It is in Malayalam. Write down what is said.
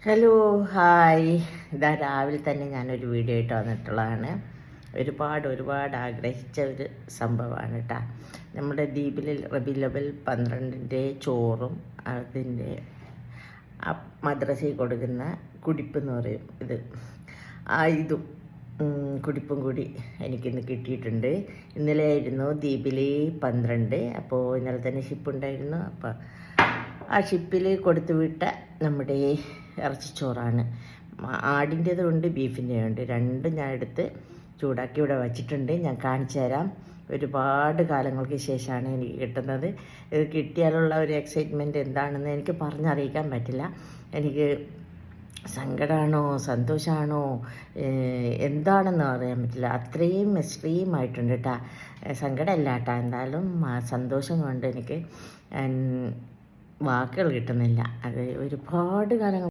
Hello, hi. ഇതാ രാവിലെ തന്നെ ഞാനൊരു വീഡിയോ ആയിട്ട് വന്നിട്ടുള്ളതാണ്. ഒരുപാട് ആഗ്രഹിച്ച ഒരു സംഭവമാണ് കേട്ടോ. നമ്മുടെ ദ്വീപിൽ റബീഉൽ അവ്വൽ 12-ൻ്റെ ചോറും അതിൻ്റെ മദ്രസയിൽ കൊടുക്കുന്ന കുടിപ്പ് എന്ന് പറയും ഇത്, ഇതും കുടിപ്പും കൂടി എനിക്കിന്ന് കിട്ടിയിട്ടുണ്ട്. ഇന്നലെ ആയിരുന്നു ദ്വീപിൽ 12. അപ്പോൾ ഇന്നലെ തന്നെ ഷിപ്പ് ഉണ്ടായിരുന്നു. അപ്പോൾ ആ ഷിപ്പിൽ കൊടുത്തു വിട്ട നമ്മുടെ ഇറച്ചിച്ചോറാണ്. ആടിൻ്റേതുണ്ട്, ബീഫിൻ്റെതുണ്ട്. രണ്ടും ഞാൻ എടുത്ത് ചൂടാക്കി ഇവിടെ വച്ചിട്ടുണ്ട്. ഞാൻ കാണിച്ചു തരാം. ഒരുപാട് കാലങ്ങൾക്ക് ശേഷമാണ് എനിക്ക് കിട്ടുന്നത്. ഇത് കിട്ടിയാലുള്ള ഒരു എക്സൈറ്റ്മെൻറ്റ് എന്താണെന്ന് എനിക്ക് പറഞ്ഞറിയിക്കാൻ പറ്റില്ല. എനിക്ക് സങ്കടമാണോ സന്തോഷമാണോ എന്താണെന്ന് പറയാൻ പറ്റില്ല. അത്രയും എക്സ്ട്രീം ആയിട്ടുണ്ട് കേട്ടോ. സങ്കടമല്ല കേട്ടോ, എന്തായാലും സന്തോഷം കൊണ്ട് എനിക്ക് വാക്കുകൾ കിട്ടുന്നില്ല. അത് ഒരുപാട് കാലങ്ങൾ